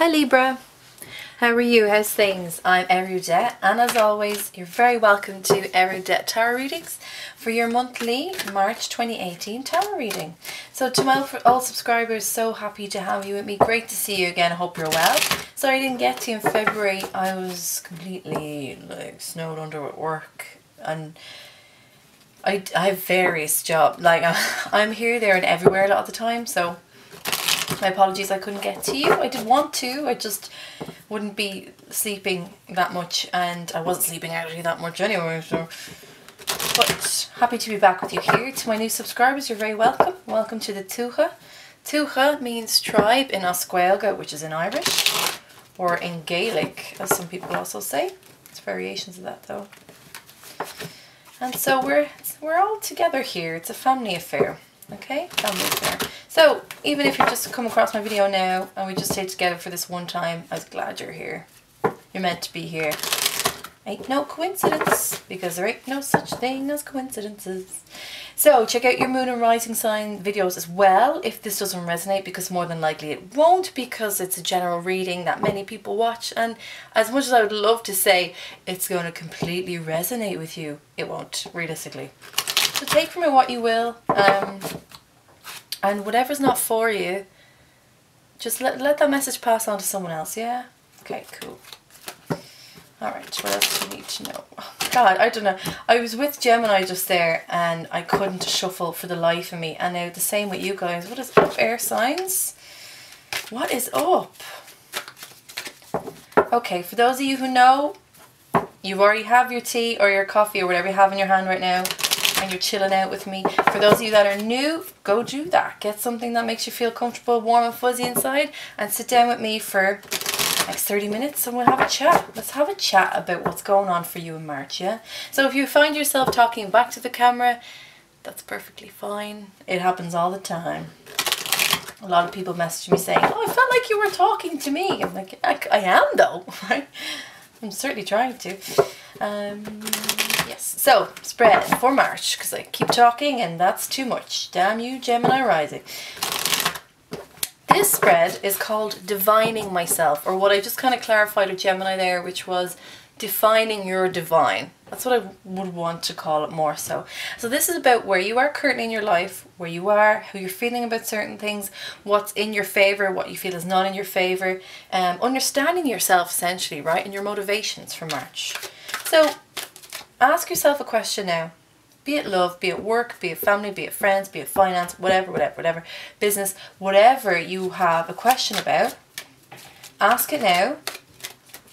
Hi Libra, how are you? How's things? I'm Eriu, and as always, you're very welcome to Eriu Tarot Readings for your monthly March 2018 tarot reading. So to my old subscribers, so happy to have you with me. Great to see you again. I hope you're well. Sorry I didn't get to you in February. I was completely snowed under with work, and I have various jobs. I'm here, there and everywhere a lot of the time, so my apologies I couldn't get to you. I did want to, I just wouldn't be sleeping that much, and I wasn't sleeping actually that much anyway, so. But happy to be back with you here. To my new subscribers, you're very welcome. Welcome to the Tuatha. Tuatha means tribe in Oscuelga, which is in Irish, or in Gaelic, as some people also say. It's variations of that though. And so we're all together here. It's a family affair. Okay, family affair. So even if you've just come across my video now and we just stayed together for this one time, I was glad you're here. You're meant to be here. Ain't no coincidence, because there ain't no such thing as coincidences. So check out your moon and rising sign videos as well if this doesn't resonate, because more than likely it won't, because it's a general reading that many people watch, and as much as I would love to say it's going to completely resonate with you, it won't, realistically. So take from it what you will, and whatever's not for you, just let that message pass on to someone else, yeah? Okay, cool. Alright, what else do you need to know? Oh, God, I don't know. I was with Gemini just there and I couldn't shuffle for the life of me. And now the same with you guys. What is up, air signs? What is up? Okay, for those of you who know, you already have your tea or your coffee or whatever you have in your hand right now, and you're chilling out with me. For those of you that are new, go do that. Get something that makes you feel comfortable, warm and fuzzy inside, and sit down with me for next 30 minutes and we'll have a chat. Let's have a chat about what's going on for you in March, yeah? So if you find yourself talking back to the camera, that's perfectly fine. It happens all the time. A lot of people message me saying, oh, I felt like you were talking to me. I'm like, I am though, right? I'm certainly trying to. Yes, so spread for March, because I keep talking and that's too much. Damn you, Gemini rising. This spread is called Divining Myself, or what I just kind of clarified with Gemini there, which was defining your divine. That's what I would want to call it more so. So this is about where you are currently in your life, where you are, how you're feeling about certain things, what's in your favour, what you feel is not in your favour, understanding yourself essentially, right, and your motivations for March. So ask yourself a question now. Be it love, be it work, be it family, be it friends, be it finance, whatever, business, whatever you have a question about, ask it now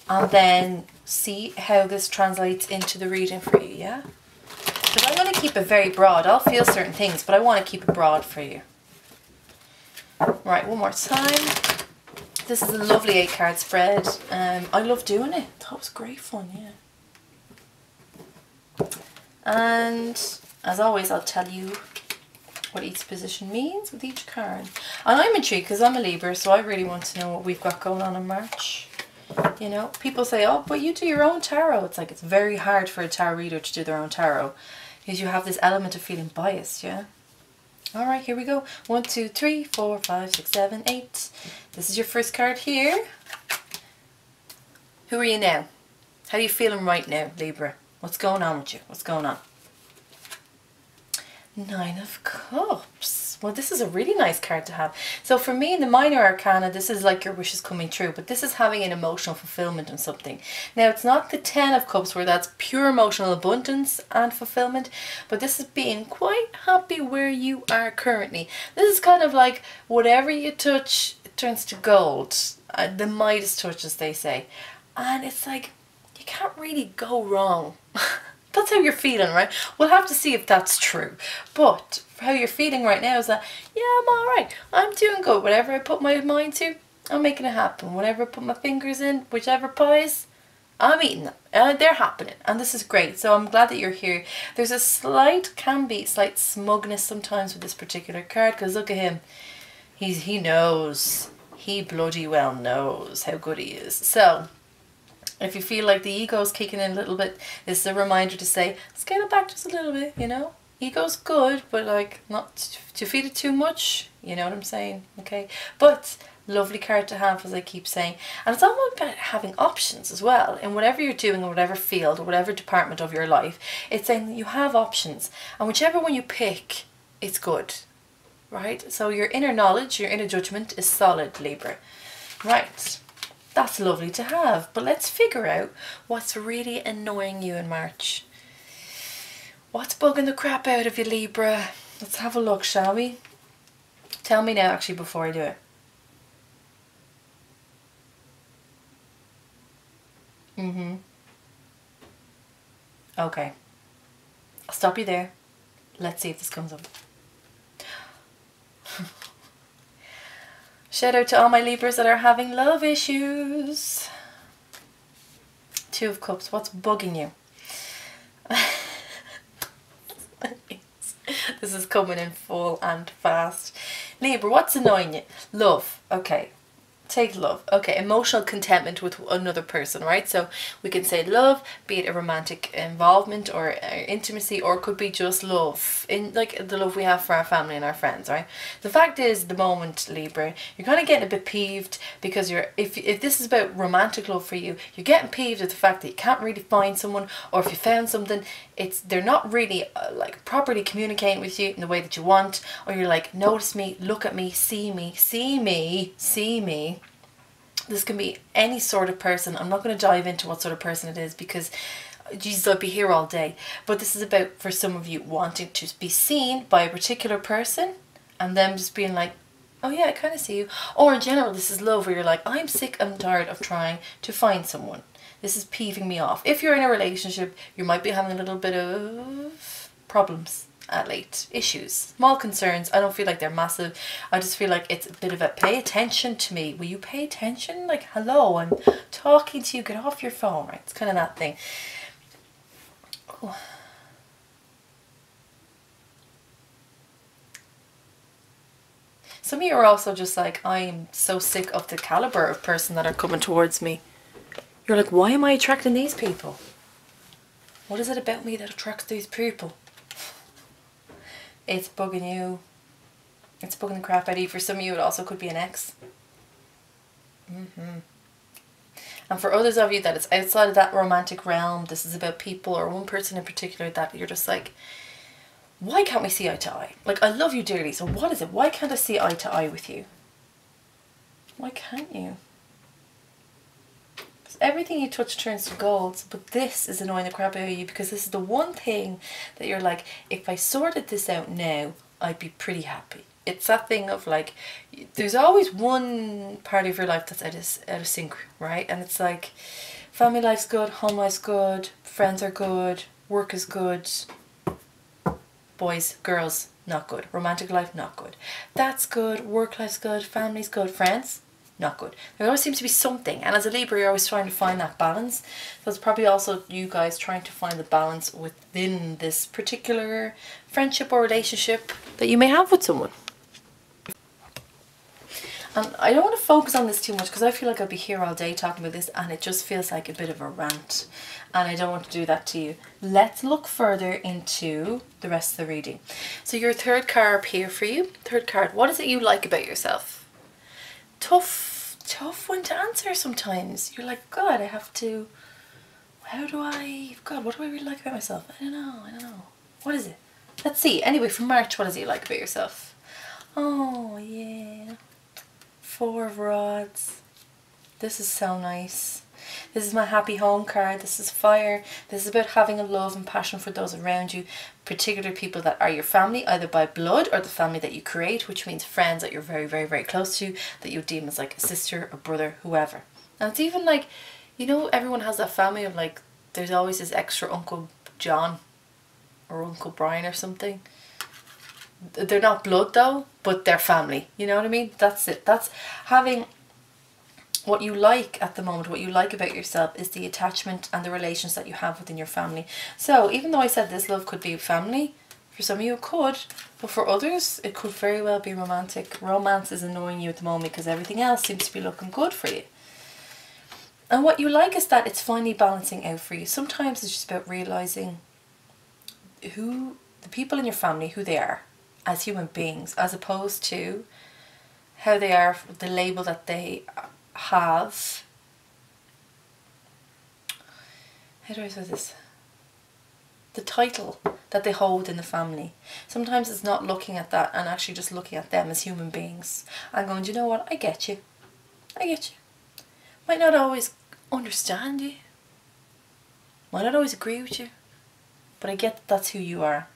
and then see how this translates into the reading for you, yeah? Because I'm going to keep it very broad. I'll feel certain things, but I want to keep it broad for you. Right, one more time. This is a lovely 8-card spread. I love doing it. That was great fun, yeah. And as always, I'll tell you what each position means with each card. And I'm intrigued because I'm a Libra, so I really want to know what we've got going on in March. You know, people say, oh, but you do your own tarot. It's like, it's very hard for a tarot reader to do their own tarot because you have this element of feeling biased, yeah? All right, here we go. 1, 2, 3, 4, 5, 6, 7, 8. This is your first card here. Who are you now? How are you feeling right now, Libra? What's going on with you? What's going on? 9 of Cups. Well, this is a really nice card to have. So for me, in the minor arcana, this is like your wishes coming true, but this is having an emotional fulfillment on something. Now, it's not the 10 of Cups where that's pure emotional abundance and fulfillment, but this is being quite happy where you are currently. This is kind of like whatever you touch, it turns to gold. The Midas touch, as they say. And it's like, you can't really go wrong. That's how you're feeling, right? We'll have to see if that's true. But how you're feeling right now is that, yeah, I'm alright. I'm doing good. Whatever I put my mind to, I'm making it happen. Whatever I put my fingers in, whichever pies, I'm eating them. They're happening. And this is great. So I'm glad that you're here. There's a slight smugness sometimes with this particular card, because look at him. He knows. He bloody well knows how good he is. So if you feel like the ego's kicking in a little bit, this is a reminder to say, scale it back just a little bit, you know? Ego's good, but like not to feed it too much, you know what I'm saying? Okay, but Lovely card to have, as I keep saying. And it's all about having options as well in whatever you're doing, in whatever field or whatever department of your life. It's saying that you have options, and whichever one you pick, it's good, right? So your inner knowledge, your inner judgment is solid, Libra. Right, that's lovely to have. But let's figure out what's really annoying you in March. What's bugging the crap out of you, Libra? Let's have a look, shall we? Tell me now, actually, before I do it. Okay. I'll stop you there. Let's see if this comes up. Shout out to all my Libras that are having love issues. Two of Cups. What's bugging you? This is coming in full and fast. Libra, what's annoying you? Love. Okay. Take love. Okay, emotional contentment with another person, right? So we can say love, be it a romantic involvement or intimacy, or it could be just love, in like the love we have for our family and our friends, right? The fact is, the moment, Libra, you're kind of getting a bit peeved because if this is about romantic love for you, you're getting peeved at the fact that you can't really find someone, or if you found something, they're not really like properly communicating with you in the way that you want, or you're like, notice me, look at me, see me, see me, see me. This can be any sort of person. I'm not going to dive into what sort of person it is because, Jesus, I'd be here all day. But this is about, for some of you, wanting to be seen by a particular person and them just being like, oh yeah, I kind of see you. Or in general, this is love where you're like, I'm sick and tired of trying to find someone. This is peeving me off. If you're in a relationship, you might be having a little bit of problems at late, issues, small concerns. I don't feel like they're massive. I just feel like it's a bit of a pay attention to me. Will you pay attention? Like, hello, I'm talking to you, get off your phone, right? It's kind of that thing. Oh. Some of you are also just like, I'm so sick of the caliber of person that are coming towards me. You're like, why am I attracting these people? What is it about me that attracts these people? It's bugging you. It's bugging the crap out of you. For some of you, it also could be an ex. And for others of you that it's outside of that romantic realm, this is about people or one person in particular that you're just like, why can't we see eye to eye? Like, I love you dearly, so what is it? Why can't I see eye to eye with you? Why can't you? Because everything you touch turns to gold, but this is annoying the crap out of you because this is the one thing that you're like, if I sorted this out now, I'd be pretty happy. It's that thing of like, there's always one part of your life that's out of sync, right? And it's like, family life's good, home life's good, friends are good, work is good, boys, girls, not good, romantic life, not good. That's good, work life's good, family's good, friends, not good. There always seems to be something, and as a Libra, you're always trying to find that balance. So it's probably also you guys trying to find the balance within this particular friendship or relationship that you may have with someone. And I don't want to focus on this too much because I feel like I'll be here all day talking about this and it just feels like a bit of a rant. And I don't want to do that to you. Let's look further into the rest of the reading. So your third card up here for you. Third card. What is it you like about yourself? Tough one to answer sometimes. You're like, God, I have to... God, what do I really like about myself? I don't know. What is it? Let's see. Anyway, for March, what is it you like about yourself? Oh, yeah. 4 of Rods. This is so nice. This is my happy home card. This is fire. This is about having a love and passion for those around you, particular people that are your family, either by blood or the family that you create, which means friends that you're very, very, very close to, that you deem as like a sister, a brother, whoever. And it's even like, you know, everyone has that family of like, there's always this extra Uncle John or Uncle Brian or something. They're not blood though, but they're family. You know what I mean? That's it. That's having what you like at the moment, what you like about yourself is the attachment and the relations that you have within your family. So even though I said this love could be family, for some of you it could, but for others it could very well be romantic. Romance is annoying you at the moment because everything else seems to be looking good for you. And what you like is that it's finally balancing out for you. Sometimes it's just about realising who the people in your family, who they are as human beings, as opposed to how they are, the label that they have. How do I say this? The title that they hold in the family. Sometimes it's not looking at that and actually just looking at them as human beings and going, do you know what, I get you. I get you. Might not always understand you. Might not always agree with you. But I get that that's who you are.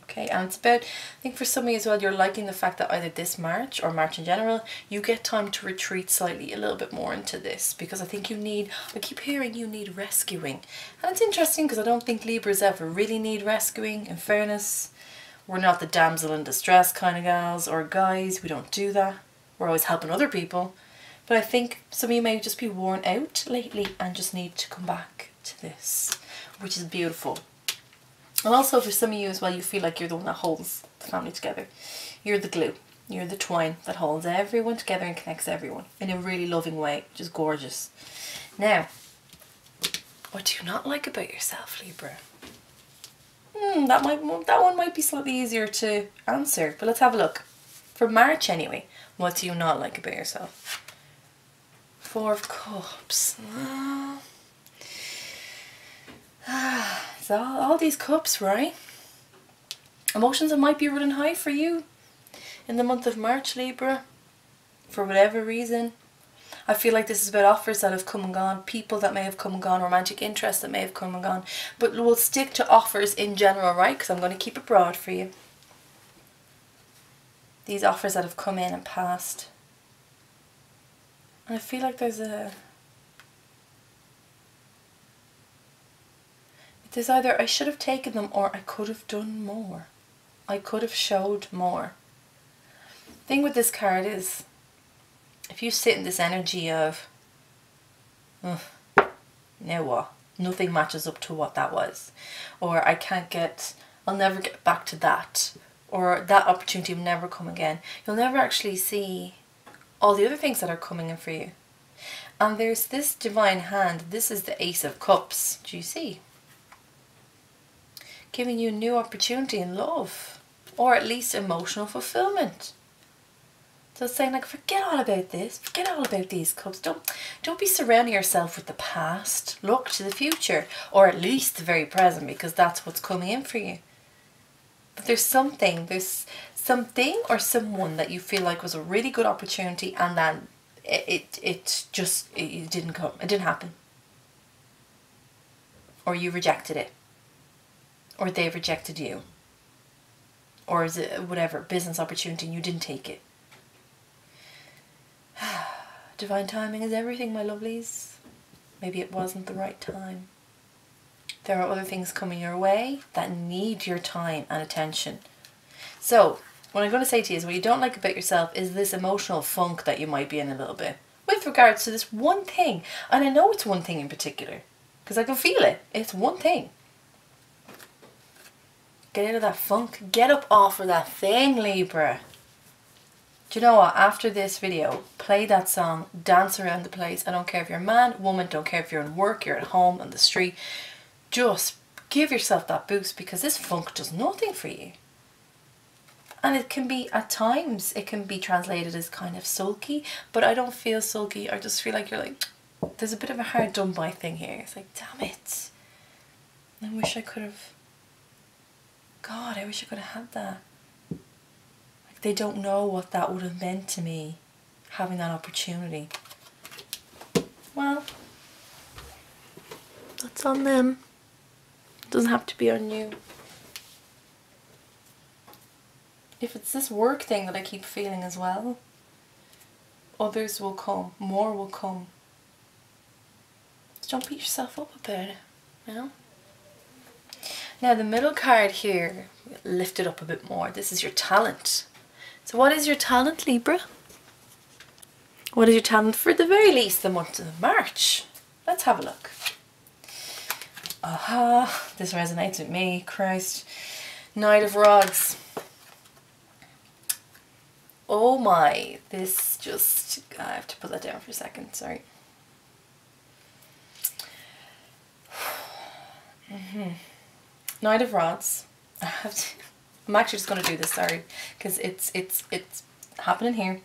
Okay, and it's about, I think for some of you as well, you're liking the fact that either this March or March in general, you get time to retreat slightly a little bit more into this, because I think you need, I keep hearing you need rescuing. And it's interesting because I don't think Libras ever really need rescuing, in fairness. We're not the damsel in distress kind of gals or guys, we don't do that. We're always helping other people. But I think some of you may just be worn out lately and just need to come back to this, which is beautiful. And also for some of you as well, you feel like you're the one that holds the family together. You're the glue. You're the twine that holds everyone together and connects everyone in a really loving way, which is gorgeous. Now, what do you not like about yourself, Libra? That one might be slightly easier to answer, but let's have a look. For March anyway, what do you not like about yourself? Four of Cups. It's all these cups, right? Emotions that might be running high for you in the month of March, Libra, for whatever reason. I feel like this is about offers that have come and gone, people that may have come and gone, romantic interests that may have come and gone. But we'll stick to offers in general, right? Because I'm going to keep it broad for you. These offers that have come in and passed. And I feel like there's either I should have taken them or I could have done more. I could have showed more. The thing with this card is, if you sit in this energy of, now what? Nothing matches up to what that was. Or I'll never get back to that. Or that opportunity will never come again. You'll never actually see all the other things that are coming in for you. And there's this divine hand. This is the Ace of Cups. Do you see? Giving you a new opportunity in love, or at least emotional fulfillment. So it's saying like, forget all about this, forget all about these cups. Don't be surrounding yourself with the past. Look to the future, or at least the very present, because that's what's coming in for you. But there's something or someone that you feel like was a really good opportunity, and then it didn't come, it didn't happen, or you rejected it. Or they rejected you. Or is it whatever, business opportunity and you didn't take it. Divine timing is everything, my lovelies. Maybe it wasn't the right time. There are other things coming your way that need your time and attention. So, what I'm going to say to you is what you don't like about yourself is this emotional funk that you might be in a little bit. With regards to this one thing. And I know it's one thing in particular. Because I can feel it. It's one thing. Get out of that funk. Get up off of that thing, Libra. Do you know what? After this video, play that song, dance around the place. I don't care if you're a man, woman, don't care if you're in work, you're at home, on the street. Just give yourself that boost, because this funk does nothing for you. And it can be, at times, it can be translated as kind of sulky, but I don't feel sulky. I just feel like you're like, there's a bit of a hard done by thing here. It's like, damn it. I wish I could have... God, I wish I could have had that. Like, they don't know what that would have meant to me, having that opportunity. Well, that's on them. It doesn't have to be on you. If it's this work thing that I keep feeling as well, others will come, more will come. Just don't beat yourself up about it, you know? Now the middle card here, lift it up a bit more. This is your talent. So what is your talent, Libra? What is your talent for the very least the month of March? Let's have a look. Aha, this resonates with me, Christ. Knight of Rods. Oh my, this just, I have to put that down for a second, sorry. Knight of Rods. I'm actually just going to do this, sorry, because it's happening here.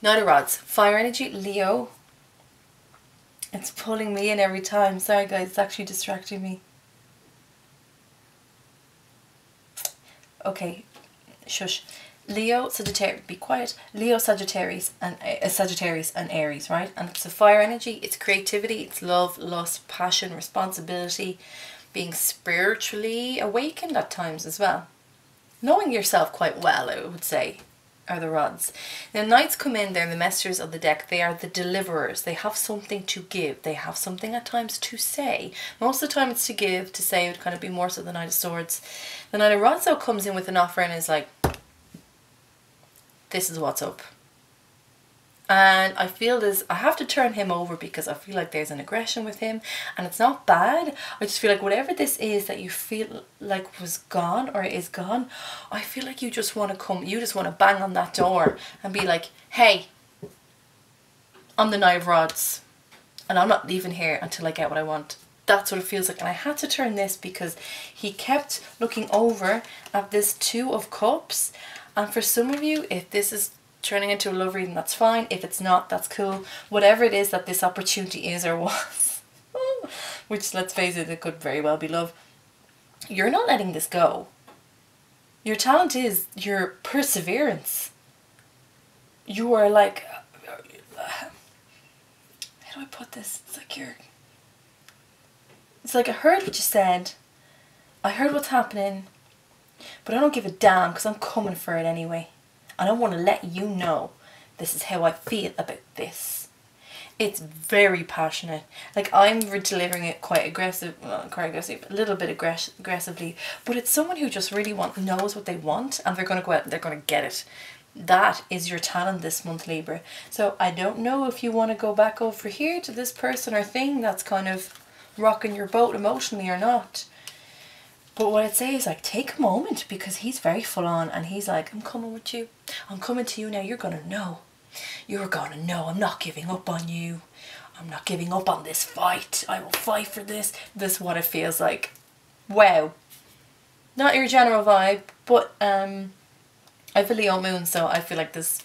Knight of Rods, fire energy, Leo. It's pulling me in every time. Sorry guys, it's actually distracting me. Okay, shush. Leo, Sagittarius, be quiet. Leo, Sagittarius and Aries, right? And it's a fire energy. It's creativity, it's love, lust, passion, responsibility, being spiritually awakened at times as well. Knowing yourself quite well, I would say, are the Rods. Now, Knights come in, they're the messengers of the deck. They are the deliverers. They have something to give. They have something at times to say. Most of the time it's to give, to say would kind of be more so the Knight of Swords. The Knight of Rods though comes in with an offer and is like, this is what's up. And I feel this, I have to turn him over because I feel like there's an aggression with him and it's not bad. I just feel like whatever this is that you feel like was gone or is gone, I feel like you just want to come, you just want to bang on that door and be like, hey, I'm the Knight of Rods and I'm not leaving here until I get what I want. That's what it feels like. And I had to turn this because he kept looking over at this Two of Cups. And for some of you, if this is turning into a love reading, that's fine. If it's not, that's cool. Whatever it is that this opportunity is or was, which let's face it, it could very well be love. You're not letting this go. Your talent is your perseverance. You are like, how do I put this? It's like I heard what you said. I heard what's happening. But I don't give a damn because I'm coming for it anyway. I don't want to let you know this is how I feel about this. It's very passionate. Like I'm delivering it quite aggressive, well, quite aggressive, a little bit aggressively. But it's someone who just really knows what they want and they're going to go out and they're going to get it. That is your talent this month, Libra. So I don't know if you want to go back over here to this person or thing that's kind of rocking your boat emotionally or not. But what I'd say is like take a moment because he's very full on and he's like, I'm coming with you. I'm coming to you now. You're going to know. You're going to know. I'm not giving up on you. I'm not giving up on this fight. I will fight for this. This is what it feels like. Wow. Not your general vibe, but I have a Leo moon, so I feel like this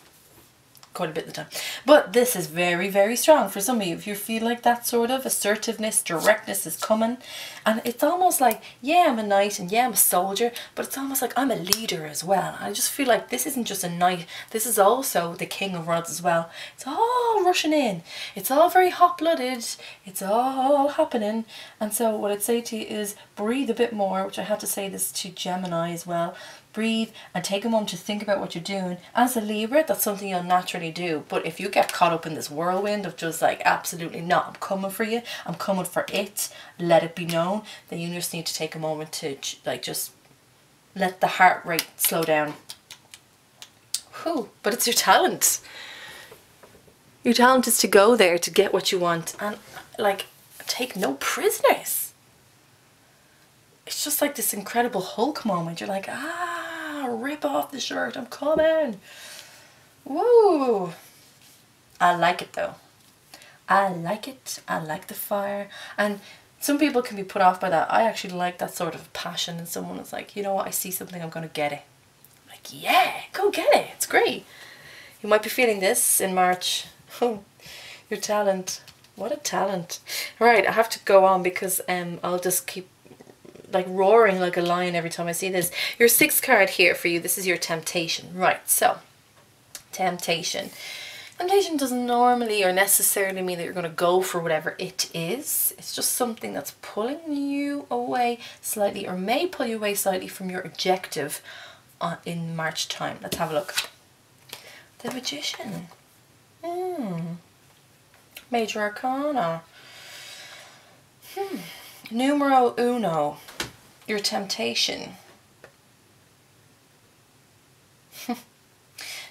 quite a bit of the time. But this is very, very strong for some of you. If you feel like that sort of assertiveness, directness is coming. And it's almost like, yeah, I'm a knight and yeah, I'm a soldier, but it's almost like I'm a leader as well. I just feel like this isn't just a knight. This is also the King of Rods as well. It's all rushing in. It's all very hot-blooded. It's all happening. And so what I'd say to you is breathe a bit more, which I had to say this to Gemini as well. Breathe and take a moment to think about what you're doing. As a Libra, that's something you'll naturally do. But if you get caught up in this whirlwind of just like, absolutely not, I'm coming for you, I'm coming for it, let it be known, then you just need to take a moment to like just let the heart rate slow down. Whew, but it's your talent. Your talent is to go there to get what you want and like take no prisoners. It's just like this incredible Hulk moment. You're like, rip off the shirt, I'm coming. Woo! I like it though. I like it. I like the fire. And some people can be put off by that. I actually like that sort of passion in someone. It's like, you know what, I see something, I'm going to get it. I'm like, yeah, go get it. It's great. You might be feeling this in March. Oh, your talent. What a talent. Right, I have to go on because I'll just keep like roaring like a lion every time I see this. Your sixth card here for you, this is your temptation. Right, so temptation. Temptation doesn't normally or necessarily mean that you're going to go for whatever it is. It's just something that's pulling you away slightly or may pull you away slightly from your objective in March time. Let's have a look. The Magician. Major Arcana. Numero uno. Your temptation.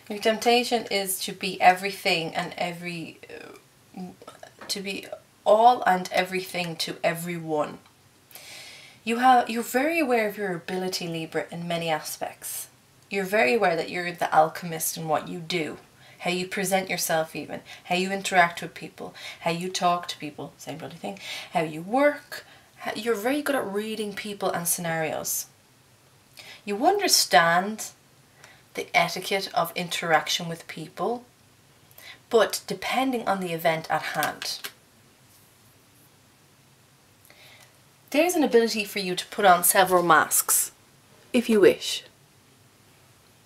Your temptation is to be everything and to be all and everything to everyone. You're very aware of your ability, Libra, in many aspects. You're very aware that you're the alchemist in what you do, how you present yourself even, how you interact with people, how you talk to people, same bloody thing, how you work. You're very good at reading people and scenarios. You understand the etiquette of interaction with people, but depending on the event at hand. There's an ability for you to put on several masks, if you wish.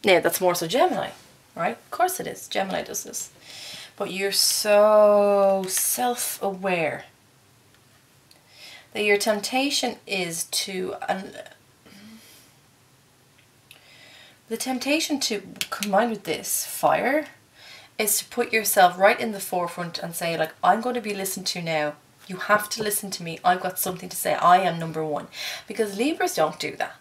Now, that's more so Gemini, right? Of course it is. Gemini does this. But you're so self-aware that your temptation is to... the temptation to combine with this fire is to put yourself right in the forefront and say, like, I'm going to be listened to now. You have to listen to me. I've got something to say. I am number one. Because Libras don't do that.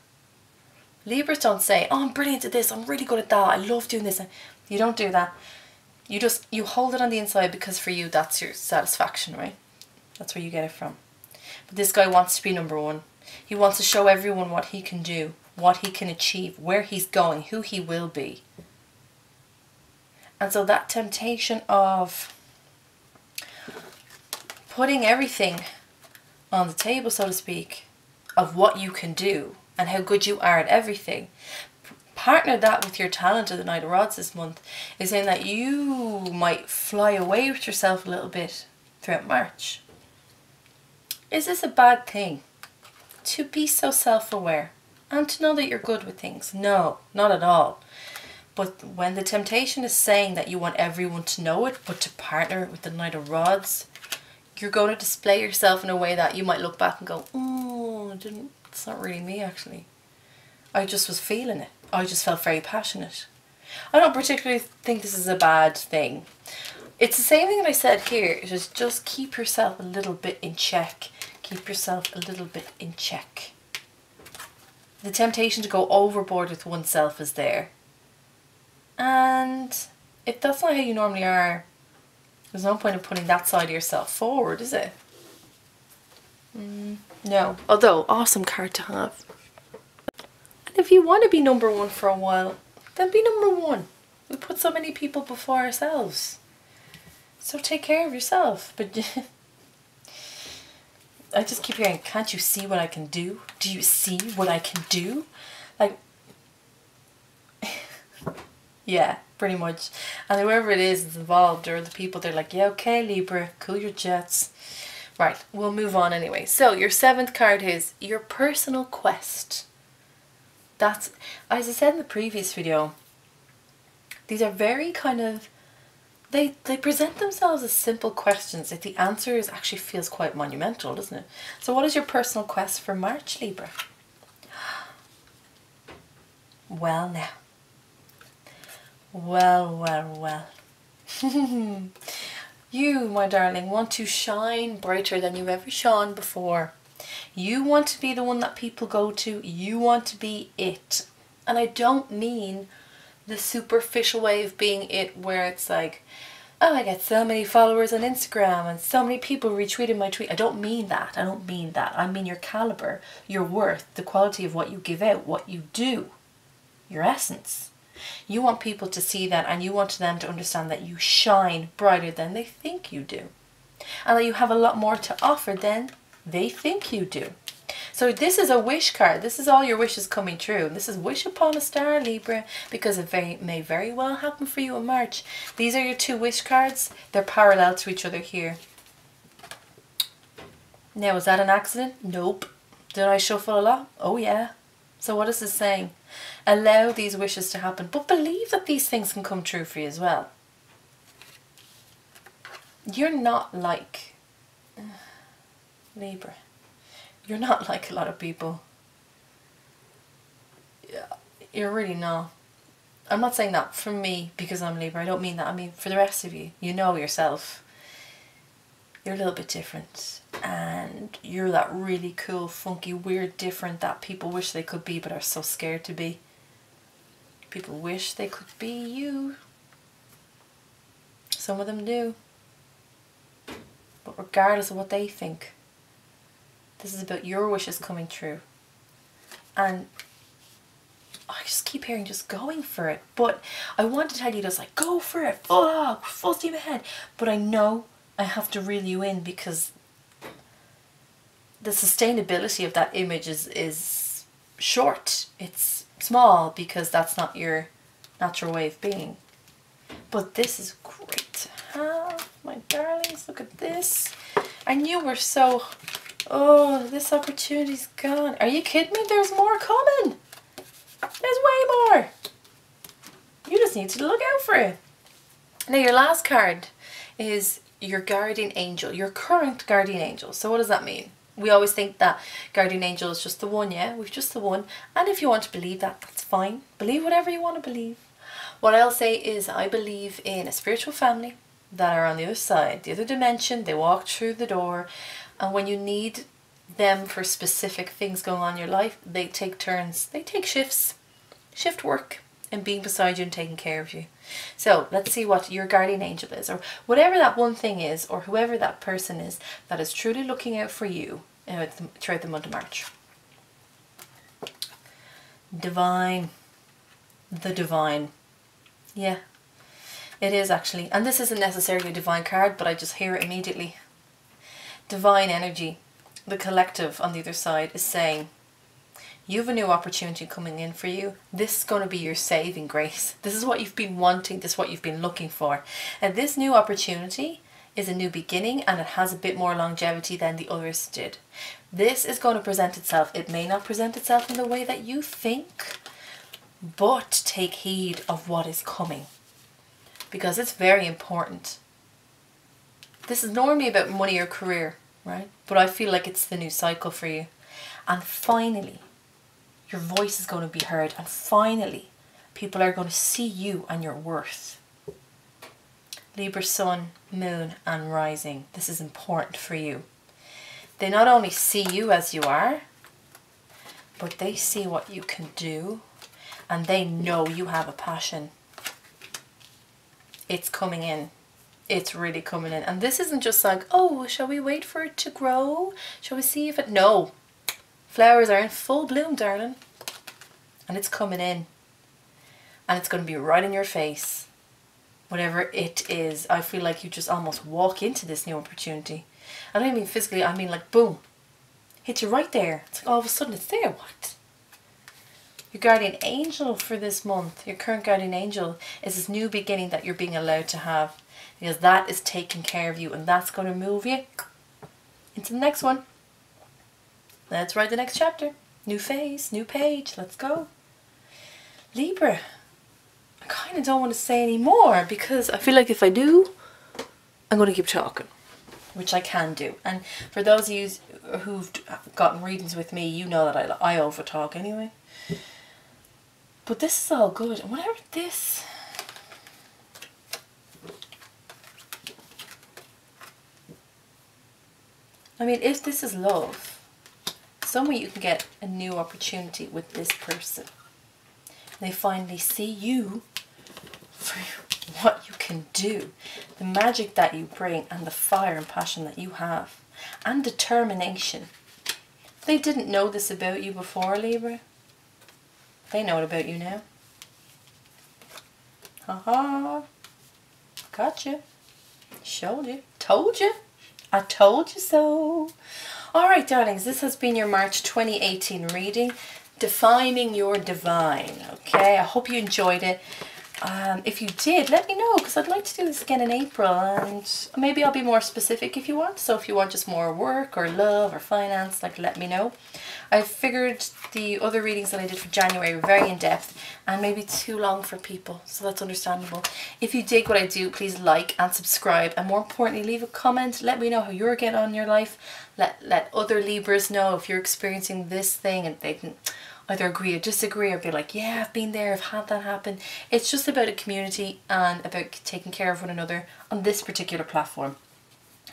Libras don't say, oh, I'm brilliant at this. I'm really good at that. I love doing this. You don't do that. You hold it on the inside because for you, that's your satisfaction, right? That's where you get it from. But this guy wants to be number one. He wants to show everyone what he can do, what he can achieve, where he's going, who he will be. And so that temptation of putting everything on the table, so to speak, of what you can do and how good you are at everything, partner that with your talent of the Knight of Rods this month, is saying that you might fly away with yourself a little bit throughout March. Is this a bad thing? To be so self-aware and to know that you're good with things? No, not at all. But when the temptation is saying that you want everyone to know it, but to partner with the Knight of Rods, you're going to display yourself in a way that you might look back and go, oh, it's not really me actually. I just was feeling it. I just felt very passionate. I don't particularly think this is a bad thing. It's the same thing that I said here. It is just keep yourself a little bit in check. Keep yourself a little bit in check. The temptation to go overboard with oneself is there. And if that's not how you normally are, there's no point in putting that side of yourself forward, is it? No. Although, awesome card to have. And if you want to be number one for a while, then be number one. We put so many people before ourselves. So take care of yourself. But I just keep hearing, can't you see what I can do? Do you see what I can do? Like, yeah, pretty much. And whoever it is that's involved, or the people, they're like, yeah, okay, Libra, cool your jets. Right, we'll move on anyway. So your 7th card is your personal quest. That's, as I said in the previous video, these are very kind of, they present themselves as simple questions. Like the answer is actually feels quite monumental, doesn't it? So what is your personal quest for March, Libra? Well now. Well. You, my darling, want to shine brighter than you've ever shone before. You want to be the one that people go to. You want to be it. And I don't mean the superficial way of being it where it's like, oh, I get so many followers on Instagram and so many people retweeted my tweet. I don't mean that. I don't mean that. I mean your caliber, your worth, the quality of what you give out, what you do, your essence. You want people to see that, and you want them to understand that you shine brighter than they think you do. And that you have a lot more to offer than they think you do. So this is a wish card. This is all your wishes coming true. This is wish upon a star, Libra, because it may very well happen for you in March. These are your 2 wish cards. They're parallel to each other here. Now, is that an accident? Nope. Did I shuffle a lot? Oh yeah. So what is this saying? Allow these wishes to happen, but believe that these things can come true for you as well. You're not like Libra. You're not like a lot of people. You're really not. I'm not saying that for me because I'm Libra. I don't mean that. I mean for the rest of you. You know yourself. You're a little bit different. And you're that really cool, funky, weird, different that people wish they could be but are so scared to be. People wish they could be you. Some of them do. But regardless of what they think, this is about your wishes coming true. And I just keep hearing just going for it. But I want to tell you just like, go for it, full steam ahead. But I know I have to reel you in because the sustainability of that image is short. It's small because that's not your natural way of being. But this is great to have, my darlings. Look at this. I knew we're so... Oh, this opportunity's gone. Are you kidding me? There's more coming. There's way more. You just need to look out for it. Now, your last card is your guardian angel, your current guardian angel. So what does that mean? We always think that guardian angel is just the one, yeah? We've just the one. And if you want to believe that, that's fine. Believe whatever you want to believe. What I'll say is I believe in a spiritual family that are on the other side, the other dimension. They walk through the door, and when you need them for specific things going on in your life, they take turns. They take shifts. Shift work and being beside you and taking care of you. So let's see what your guardian angel is, or whatever that one thing is, or whoever that person is that is truly looking out for you throughout the month of March. Divine. The divine. Yeah, it is actually. And this isn't necessarily a divine card, but I just hear it immediately. Divine energy. The collective on the other side is saying, you have a new opportunity coming in for you. This is going to be your saving grace. This is what you've been wanting. This is what you've been looking for. And this new opportunity is a new beginning, and it has a bit more longevity than the others did. This is going to present itself. It may not present itself in the way that you think, but take heed of what is coming, because it's very important. This is normally about money or career, right? But I feel like it's the new cycle for you. And finally, your voice is going to be heard, and finally, people are going to see you and your worth. Libra sun, moon and rising. This is important for you. They not only see you as you are, but they see what you can do, and they know you have a passion. It's coming in. It's really coming in. And this isn't just like, oh, shall we wait for it to grow? Shall we see if it... No. Flowers are in full bloom, darling. And it's coming in. And it's going to be right in your face. Whatever it is. I feel like you just almost walk into this new opportunity. I don't mean physically, I mean like boom. Hit you right there. It's like all of a sudden it's there. What? Your guardian angel for this month, your current guardian angel, is this new beginning that you're being allowed to have. Because that is taking care of you, and that's going to move you into the next one. Let's write the next chapter. New phase, new page. Let's go. Libra. I kind of don't want to say any more, because I feel like if I do, I'm going to keep talking, which I can do. And for those of you who've gotten readings with me, you know that I over talk anyway. But this is all good. And whatever this... I mean, if this is love, somewhere you can get a new opportunity with this person. They finally see you for what you can do, the magic that you bring, and the fire and passion that you have, and determination. They didn't know this about you before, Libra. They know it about you now. Haha. Gotcha. Showed you. Told you. I told you so. Alright, darlings, this has been your March 2018 reading, Defining Your Divine. Okay, I hope you enjoyed it. If you did, let me know, because I'd like to do this again in April, and maybe I'll be more specific if you want. So if you want just more work or love or finance, like, let me know. I figured the other readings that I did for January were very in-depth and maybe too long for people, so that's understandable. If you dig what I do, please like and subscribe, and more importantly, leave a comment. Let me know how you're getting on in your life. Let other Libras know if you're experiencing this thing, and they can either agree or disagree, or be like, yeah, I've been there, I've had that happen. It's just about a community and about taking care of one another on this particular platform.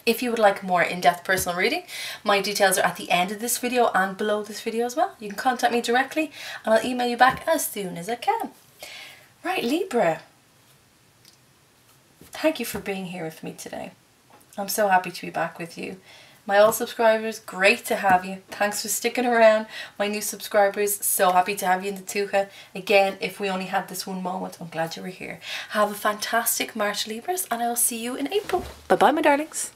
If you would like more in-depth personal reading, my details are at the end of this video and below this video as well. You can contact me directly and I'll email you back as soon as I can. Right, Libra. Thank you for being here with me today. I'm so happy to be back with you. My old subscribers, great to have you. Thanks for sticking around. My new subscribers, so happy to have you in the tucha. Again, if we only had this one moment, I'm glad you were here. Have a fantastic March, Libras, and I will see you in April. Bye-bye, my darlings.